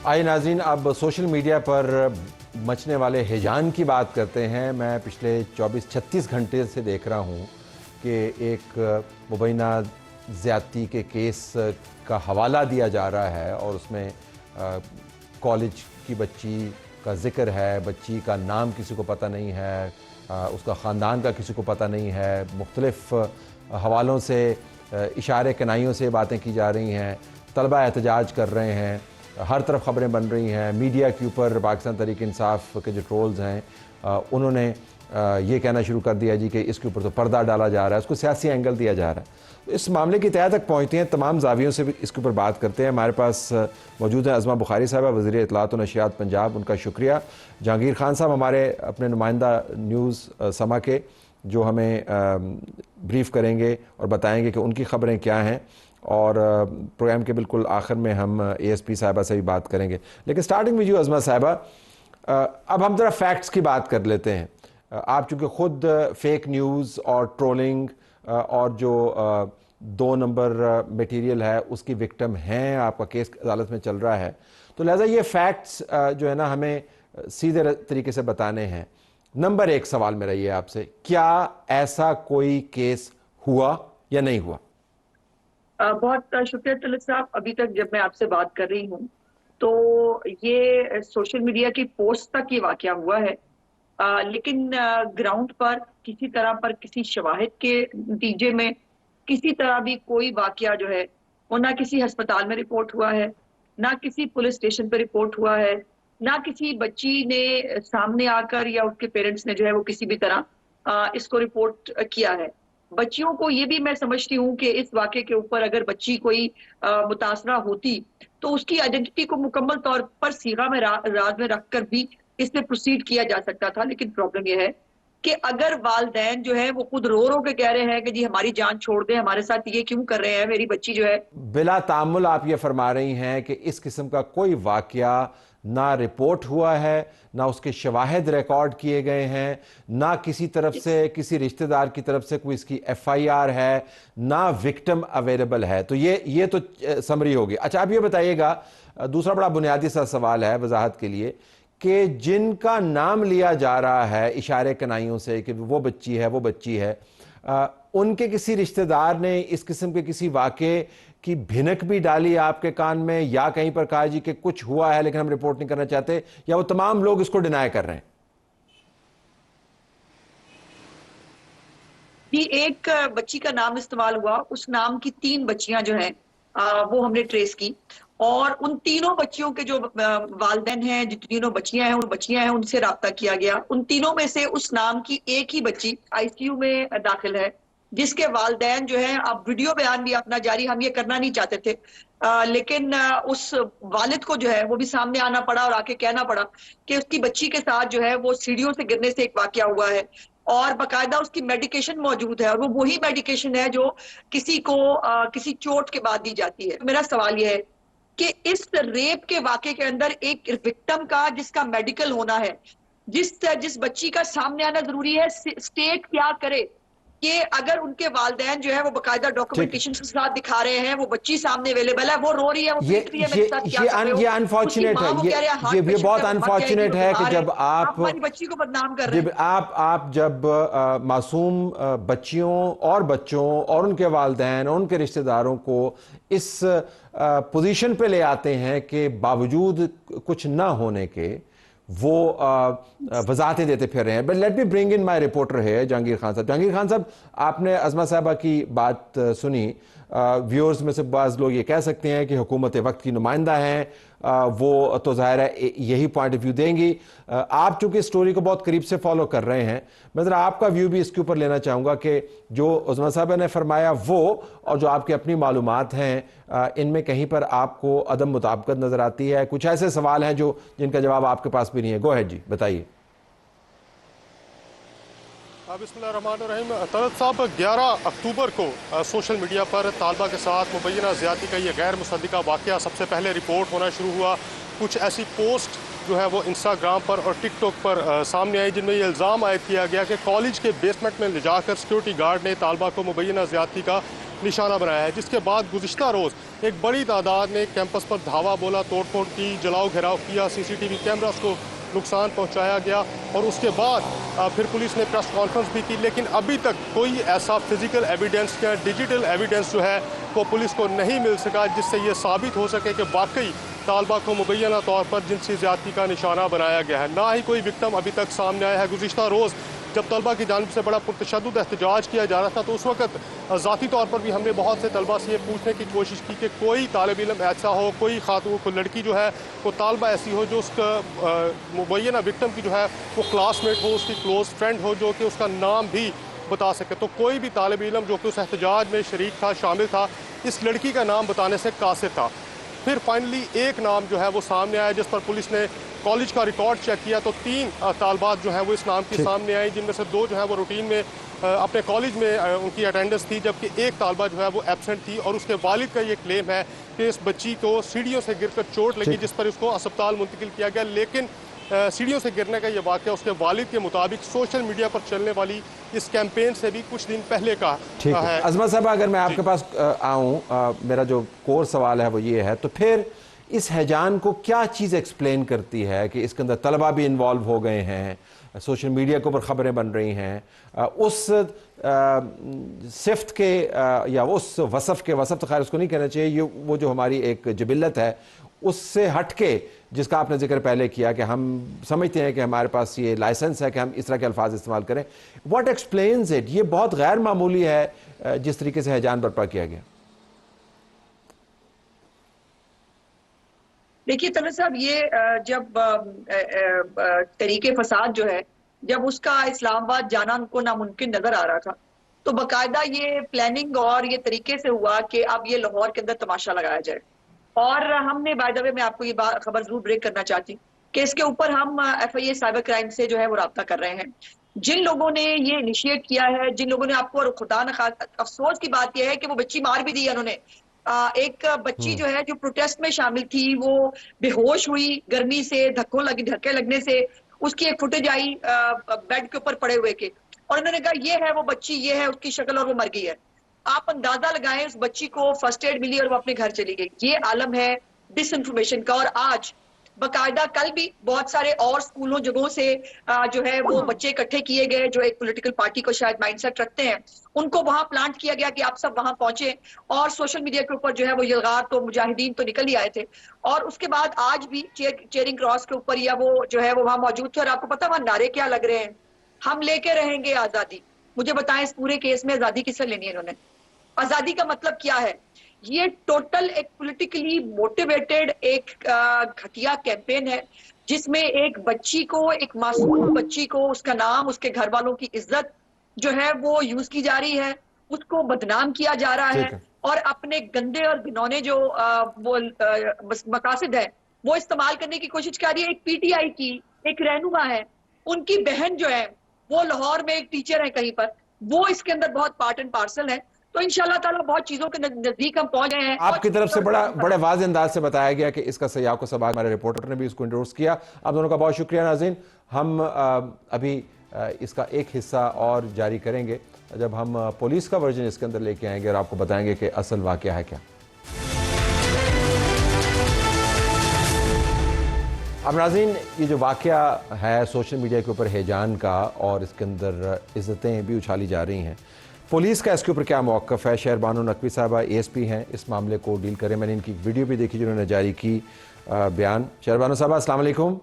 आइए नाज़रीन, अब सोशल मीडिया पर मचने वाले हिजान की बात करते हैं। मैं पिछले 24-36 घंटे से देख रहा हूँ कि एक मुबैना ज़्यादती के केस का हवाला दिया जा रहा है और उसमें कॉलेज की बच्ची का ज़िक्र है, बच्ची का नाम किसी को पता नहीं है, उसका ख़ानदान का किसी को पता नहीं है, मुख्तलिफ़ हवालों से इशारे कनाइयों से बातें की जा रही हैं, तलबा एहतजाज कर रहे हैं, हर तरफ ख़बरें बन रही हैं। मीडिया के ऊपर पाकिस्तान तहरीक इंसाफ के जो ट्रोल्स हैं उन्होंने ये कहना शुरू कर दिया जी कि इसके ऊपर तो पर्दा डाला जा रहा है, उसको सियासी एंगल दिया जा रहा है। तो इस मामले की तह तक पहुँचते हैं, तमाम जावियों से भी इसके ऊपर बात करते हैं। हमारे पास मौजूद है अज़मा बुखारी साहबा, वज़ीर इत्तलात व नशियात पंजाब, उनका शुक्रिया। जहांगीर खान साहब हमारे अपने नुमाइंदा न्यूज़ समा के, जो हमें ब्रीफ़ करेंगे और बताएंगे कि उनकी ख़बरें क्या हैं। और प्रोग्राम के बिल्कुल आखिर में हम ASP साहिबा से भी बात करेंगे। लेकिन स्टार्टिंग में जो अज़मा साहिबा, अब हम ज़रा फैक्ट्स की बात कर लेते हैं। आप चूँकि ख़ुद फेक न्यूज़ और ट्रोलिंग और जो 2 नंबर मटेरियल है उसकी विक्टिम हैं, आपका केस अदालत में चल रहा है, तो लिहाजा ये फैक्ट्स जो है ना हमें सीधे तरीके से बताने हैं। नंबर 1 सवाल मेरा ये आपसे, क्या ऐसा कोई केस हुआ या नहीं हुआ? बहुत शुक्रिया तलत साहब। अभी तक जब मैं आपसे बात कर रही हूँ तो ये सोशल मीडिया की पोस्ट तक ये वाकया हुआ है, लेकिन ग्राउंड पर किसी तरह पर किसी शवाहिद के नतीजे में किसी तरह भी कोई वाकया जो है वो ना किसी अस्पताल में रिपोर्ट हुआ है, ना किसी पुलिस स्टेशन पर रिपोर्ट हुआ है, ना किसी बच्ची ने सामने आकर या उसके पेरेंट्स ने जो है वो किसी भी तरह इसको रिपोर्ट किया है। बच्चियों को ये भी मैं समझती हूँ कि इस वाक़े के ऊपर अगर बच्ची कोई मुतासरा होती तो उसकी आइडेंटिटी को मुकम्मल तौर पर सीगा में राज में रखकर भी इसमें प्रोसीड किया जा सकता था। लेकिन प्रॉब्लम यह है कि अगर वालदैन जो है वो खुद रो रो के कह रहे हैं कि जी हमारी जान छोड़ दें, हमारे साथ ये क्यों कर रहे हैं, मेरी बच्ची जो है। बिला तामुल आप ये फरमा रही हैं कि इस किस्म का कोई वाकया ना रिपोर्ट हुआ है, ना उसके शवाहिद रिकॉर्ड किए गए हैं, ना किसी तरफ से किसी रिश्तेदार की तरफ से कोई इसकी FIR है, ना विक्टिम अवेलेबल है। तो ये तो समरी होगी। अच्छा, आप ये बताइएगा, दूसरा बड़ा बुनियादी सा सवाल है वजाहत के लिए, कि जिनका नाम लिया जा रहा है इशारे कनाइयों से कि वो बच्ची है वो बच्ची है, उनके किसी रिश्तेदार ने इस किस्म के किसी वाक़े की भिनक भी डाली आपके कान में, या कहीं पर कहा जी कि कुछ हुआ है लेकिन हम रिपोर्ट नहीं करना चाहते, या वो तमाम लोग इसको डिनाई कर रहे हैं? जी, एक बच्ची का नाम इस्तेमाल हुआ, उस नाम की 3 बच्चियां जो हैं वो हमने ट्रेस की, और उन तीनों बच्चियों के जो वालिदैन हैं, जो तीनों बच्चियां हैं उनसे राब्ता किया गया। उन तीनों में से उस नाम की एक ही बच्ची ICU में दाखिल है, जिसके वालिदैन जो है, अब वीडियो बयान भी अपना जारी, हम ये करना नहीं चाहते थे, लेकिन उस वालिद को जो है वो भी सामने आना पड़ा और आके कहना पड़ा कि उसकी बच्ची के साथ जो है वो सीढ़ियों से गिरने से एक वाकया हुआ है और बाकायदा उसकी मेडिकेशन मौजूद है, और वो वही मेडिकेशन है जो किसी को किसी चोट के बाद दी जाती है। मेरा सवाल यह है कि इस रेप के वाक़े के अंदर एक विक्टिम का जिसका मेडिकल होना है, जिस बच्ची का सामने आना जरूरी है, स्टेट क्या करे कि अगर उनके वालिदैन जो है वो बाकायदा डॉक्यूमेंटेशन के साथ दिखा रहे हैं, वो बच्ची सामने अवेलेबल है, वो रो रही है, वो पीट रही है, मेरे साथ क्या कर रहे हो? ये अनफॉर्चुनेट है, ये बहुत अनफॉर्चुनेट है कि जब आप हमारी बच्ची को बदनाम कर रहे हैं। आप जब मासूम बच्चियों और बच्चों और उनके वालिदैन और उनके रिश्तेदारों को इस पोजीशन पे ले आते हैं कि बावजूद कुछ ना होने के वो वजाहतें देते फिर रहे हैं। But let me bring in my reporter है जहांगीर खान साहब। जहांगीर खान साहब, आपने अज़मा साहिबा की बात सुनी। व्यूअर्स में से बाज़ लोग ये कह सकते हैं कि हुकूमत वक्त की नुमाइंदा हैं, वो तो ज़ाहिर है यही पॉइंट ऑफ व्यू देंगी। आप चूँकि स्टोरी को बहुत करीब से फॉलो कर रहे हैं, मैं ज़रा आपका व्यू भी इसके ऊपर लेना चाहूँगा कि जो अज़मा साहिबा ने फरमाया वो और जो आपकी अपनी मालूमात हैं, इनमें कहीं पर आपको अदम मुताबिकत नज़र आती है? कुछ ऐसे सवाल हैं जो जिनका जवाब आपके पास भी नहीं है। गो अहेड जी, बताइए। बिस्मिल्लाहिर्रहमानिर्रहीम। तलत साहब, 11 अक्टूबर को सोशल मीडिया पर तालबा के साथ मुबैना ज़्यादती का ये गैर मुसद्दिका वाक़या सबसे पहले रिपोर्ट होना शुरू हुआ। कुछ ऐसी पोस्ट जो है वो इंस्टाग्राम पर और टिकटॉक पर सामने आई, जिनमें ये इल्ज़ाम आयद किया गया कि कॉलेज के बेसमेंट में ले जाकर सिक्योरिटी गार्ड ने तालबा को मुबैना ज़्यादती का निशाना बनाया है, जिसके बाद गुज़िश्ता रोज़ एक बड़ी तादाद ने कैंपस पर धावा बोला, तोड़ फोड़ की, जलाओ घेराव किया, CCTV कैमरास को नुकसान पहुंचाया गया और उसके बाद फिर पुलिस ने प्रेस कॉन्फ्रेंस भी की, लेकिन अभी तक कोई ऐसा फिजिकल एविडेंस या डिजिटल एविडेंस जो है वो पुलिस को नहीं मिल सका जिससे ये साबित हो सके कि वाकई तालबा को मुबैना तौर पर जिनसी ज़्यादती का निशाना बनाया गया है। ना ही कोई विक्टिम अभी तक सामने आया है। गुज़िश्ता रोज़ जब तलबा की जानिब से बड़ा पुरतशद्दुद एहतजाज किया जा रहा था तो उस वक्त ज़ाती तौर पर भी हमने बहुत से तलबा से ये पूछने की कोशिश की कि कोई तालिब इल्म ऐसा हो, कोई खातून, कोई लड़की जो है वो तालबा ऐसी हो जो उसका मुबैना विक्टिम की जो है वो क्लासमेट हो, उसकी क्लोज फ्रेंड हो, जो कि उसका नाम भी बता सके। तो कोई भी तालिब इल्म जो कि उस एहतजाज में शरीक था, शामिल था, इस लड़की का नाम बताने से कासिर था। फिर फाइनली एक नाम जो है वो सामने आया जिस पर पुलिस ने कॉलेज का रिकॉर्ड चेक किया तो 3 तालबात जो हैं वो इस नाम के सामने आई, जिनमें से 2 जो है वो रूटीन में अपने कॉलेज में उनकी अटेंडेंस थी, जबकि एक तालबा जो है वो एब्सेंट थी। और उसके वालिद का ये क्लेम है कि इस बच्ची को सीढ़ियों से गिरकर चोट लगी जिस पर उसको अस्पताल मुंतकिल किया गया, लेकिन सीढ़ियों से गिरने का ये वाक़या उसके वालिद के मुताबिक सोशल मीडिया पर चलने वाली इस कैंपेन से भी कुछ दिन पहले का है। अज़मा साहब, अगर मैं आपके पास आऊँ, मेरा जो कोर सवाल है वो ये है, तो फिर इस हैजान को क्या चीज़ एक्सप्लेन करती है कि इसके अंदर तलबा भी इन्वॉल्व हो गए हैं, सोशल मीडिया के ऊपर ख़बरें बन रही हैं, उस सिफ्त के या उस वसफ़ तो खैर उसको नहीं कहना चाहिए, ये वो जो हमारी एक जिबिल्लत है उससे हट के जिसका आपने जिक्र पहले किया कि हम समझते हैं कि हमारे पास ये लाइसेंस है कि हम इस तरह के अल्फाज इस्तेमाल करें। What explains it? ये बहुत गैर मामूली है जिस तरीके से हैजान बर्पा किया गया। देखिए तलत साहब, ये जब तरीके फसाद जो है, जब उसका इस्लामाबाद जाना उनको नामुमकिन नजर आ रहा था, तो बाकायदा ये प्लानिंग और ये तरीके से हुआ कि अब ये लाहौर के अंदर तमाशा लगाया जाए। और हमने बाय द वे मैं आपको ये बात खबर जरूर ब्रेक करना चाहती हूँ कि इसके ऊपर हम FIA साइबर क्राइम से जो है वो राब्ता कर रहे हैं। जिन लोगों ने ये इनिशिएट किया है, जिन लोगों ने आपको, और खुदा न खास्ता अफसोस की बात यह है कि वो बच्ची मार भी दी है उन्होंने। एक बच्ची जो है जो प्रोटेस्ट में शामिल थी, वो बेहोश हुई गर्मी से, धक्के लगने से। उसकी एक फुटेज आई बेड के ऊपर पड़े हुए के, और उन्होंने कहा ये है वो बच्ची, ये है उसकी शक्ल और वो मर गई है। आप अंदाजा लगाएं, उस बच्ची को फर्स्ट एड मिली और वो अपने घर चली गई। ये आलम है डिसइंफॉर्मेशन का। और आज बकायदा कल भी बहुत सारे और स्कूलों जगहों से जो है वो बच्चे इकट्ठे किए गए जो एक पॉलिटिकल पार्टी को शायद माइंडसेट रखते हैं, उनको वहां प्लांट किया गया कि आप सब वहां पहुंचे। और सोशल मीडिया के ऊपर जो है वो यलगार तो मुजाहिदीन तो निकल ही आए थे। और उसके बाद आज भी चेयरिंग क्रॉस के ऊपर या वो जो है वो वहां मौजूद थे। और आपको पता वहां नारे क्या लग रहे हैं? हम लेके रहेंगे आजादी। मुझे बताएं, इस पूरे केस में आजादी किससे लेनी है इन्होंने? आजादी का मतलब क्या है? ये टोटल एक पॉलिटिकली मोटिवेटेड एक घटिया कैंपेन है जिसमें एक बच्ची को, एक मासूम बच्ची को, उसका नाम, उसके घर वालों की इज्जत जो है वो यूज की जा रही है, उसको बदनाम किया जा रहा है और अपने गंदे और घिनौने जो वो मकासद है वो इस्तेमाल करने की कोशिश कर रही है। एक PTI की एक रहनुमा है, उनकी बहन जो है वो लाहौर में एक टीचर है कहीं पर, वो इसके अंदर बहुत पार्ट एंड पार्सल है। तो इंशाल्लाह ताला बहुत चीजों के नजदीक हम पहुंच गए हैं। आपकी तरफ से बड़े वाज़ अंदाज से बताया गया कि इसका सयाह को सबक, हमारे रिपोर्टर ने भी इसको इंडोर्स किया। आप दोनों का बहुत शुक्रिया नाज़रीन। हम अभी इसका एक हिस्सा और जारी करेंगे जब हम पुलिस का वर्जन इसके अंदर लेके आएंगे और आपको बताएंगे कि असल वाक़या है क्या। अब नाज़रीन, ये जो वाक़या है सोशल मीडिया के ऊपर हैजान का, और इसके अंदर इज़्ज़तें भी उछाली जा रही हैं, पुलिस का इसके ऊपर क्या मौक़िफ़ है? शहरबानो नकवी साहबा ASP हैं, इस मामले को डील करें। मैंने इनकी वीडियो भी देखी जिन्होंने जारी की बयान। शहरबानो साहबा, अस्सलाम वालेकुम।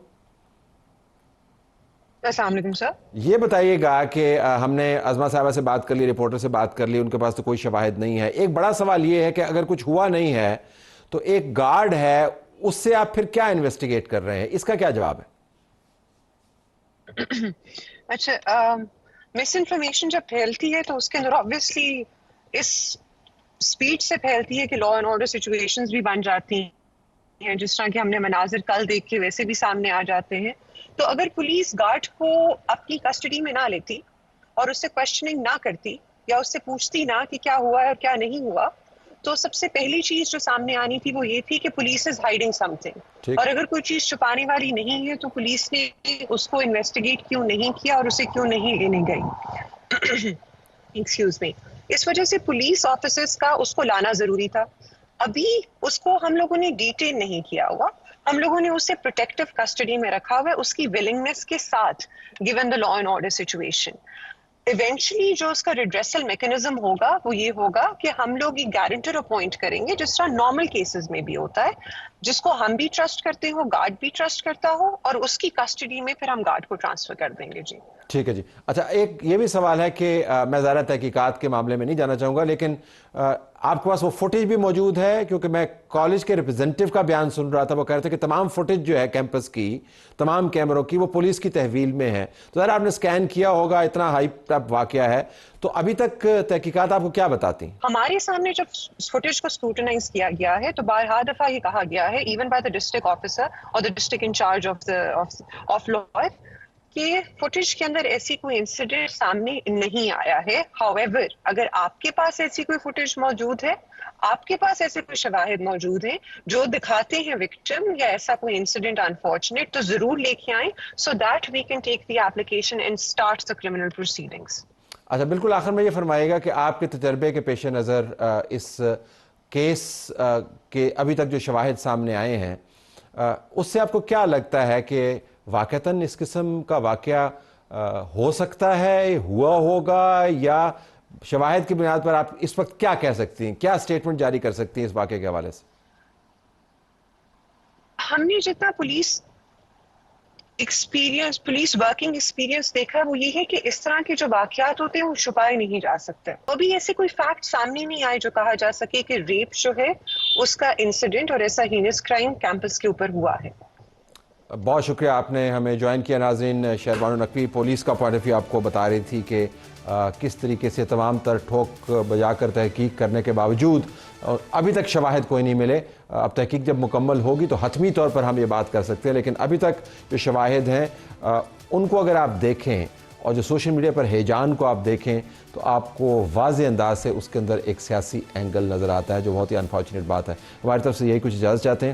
अस्सलाम वालेकुम सर। ये बताइएगा कि हमने अज़मा साहबा से बात कर ली, रिपोर्टर से बात कर ली, उनके पास तो कोई शवाहिद नहीं है। एक बड़ा सवाल ये है कि अगर कुछ हुआ नहीं है तो एक गार्ड है, उससे आप फिर क्या इन्वेस्टिगेट कर रहे हैं? इसका क्या जवाब है? अच्छा, मिस इन्फॉर्मेशन जब फैलती है तो उसके अंदर ऑब्वियसली इस स्पीड से फैलती है कि लॉ एंड ऑर्डर सिचुएशंस भी बन जाती हैं, जिस तरह के हमने मनाजिर कल देख के वैसे भी सामने आ जाते हैं। तो अगर पुलिस गार्ड को अपनी कस्टडी में ना लेती और उससे क्वेश्चनिंग ना करती या उससे पूछती ना कि क्या हुआ है और क्या नहीं हुआ, तो सबसे पहली चीज जो सामने आनी थी वो ये थी कि पुलिस इज हाइडिंग समथिंग। और अगर कोई चीज छुपाने वाली नहीं है तो पुलिस ने उसको इन्वेस्टिगेट क्यों नहीं किया और उसे क्यों नहीं लेने गई? Excuse me. اس وجہ سے پولیس آفیسرز کا اس کو لانا ضروری تھا. ابھی اس کو ہم لوگوں نے ڈیٹین نہیں کیا ہوا, ہم لوگوں نے اسے پروٹیکٹیو کسٹڈی میں رکھا ہوا ہے اس کی ولنگنس کے ساتھ, given the law and order situation. Eventually جو اس کا ریڈریسل میکنزم ہوگا وہ یہ ہوگا کہ ہم لوگ ایک گارنٹر اپوائنٹ کریں گے, جس طرح نارمل کیسز میں بھی ہوتا ہے, جس کو ہم بھی ٹرسٹ کرتے ہو, گارڈ بھی ٹرسٹ کرتا ہو, اور اس کی کسٹڈی میں پھر ہم گارڈ کو ٹرانسفر کر دیں گے. جی ٹھیک ہے جی. اچھا, ایک یہ بھی سوال ہے کہ میں زیادہ تحقیقات کے معاملے میں نہیں جانا چاہوں گا, لیکن آپ کے پاس وہ فوٹیج بھی موجود ہے؟ کیونکہ میں کالج کے ریپرزینٹیو کا بیان سن رہا تھا, وہ کہہ رہے تھے کہ تمام فوٹیج جو ہے کیمپس کی, تمام کیمروں کی, وہ پولیس کی تحویل میں ہے. تو ذرا آپ نے سکین کیا ہوگا, اتنا ہائپ اپ واقعہ ہے, تو ابھی تک تحقیقات آپ کو کیا بتاتی ہیں؟ ہمارے سامنے جب فوٹیج کو اسکروٹنائز کیا گیا ہے تو بارہا دفعہ یہ کہا گیا ہے, even by the district officer اور the district incharge of law, کہ فوٹیج کے اندر ایسی کوئی انسیڈنٹ سامنے نہیں آیا ہے. ہاؤیور, اگر آپ کے پاس ایسی کوئی فوٹیج موجود ہے, آپ کے پاس ایسے کوئی شواہد موجود ہیں جو دکھاتے ہیں وکٹم یا ایسا کوئی انسیڈنٹ انفارچونیٹ, تو ضرور لے کے آئیں, so that we can take the application and start the criminal proceedings. اچھا, بالکل آخر میں یہ فرمائے گا کہ آپ کے تجربے کے پیش نظر اس کیس کے ابھی تک جو شواہد سامنے آئے ہیں, اس سے آپ کو کیا لگتا ہے کہ واقعتاً اس قسم کا واقعہ ہو سکتا ہے, ہوا ہوگا, یا شواہد کی بنیاد پر آپ اس وقت کیا کہہ سکتی ہیں, کیا سٹیٹمنٹ جاری کر سکتی ہیں اس واقعے کے حوالے سے؟ ہم نے جتنا پولیس ورکنگ ایکسپیرینس دیکھا وہ یہ ہے کہ اس طرح کے جو واقعات ہوتے ہیں وہ چھپائے نہیں جا سکتے. ابھی ایسے کوئی فیکٹ سامنے نہیں آئے جو کہا جا سکے کہ ریپ جو ہے اس کا انسیڈنٹ اور ایسا ہینس کرائم کیمپس کے اوپر ہوا ہے. بہت شکریہ, آپ نے ہمیں جوائن کیا. ناظرین, شہربانو نقوی پولیس کا پوائنٹ آف ویو آپ کو بتا رہی تھی کہ کس طریقے سے تمام تر ٹھوک بجا کر تحقیق کرنے کے باوجود ابھی تک شواہد کوئی نہیں ملے. اب تحقیق جب مکمل ہوگی تو حتمی طور پر ہم یہ بات کر سکتے ہیں, لیکن ابھی تک جو شواہد ہیں ان کو اگر آپ دیکھیں اور جو سوشل میڈیا پر ہیجان کو آپ دیکھیں تو آپ کو واضح انداز سے اس کے اندر ایک سیاسی اینگل نظر آتا ہے, جو بہت ہی انفارچونیٹ بات ہے. ہماری طرف سے یہی کچھ اجازت چاہتے ہیں.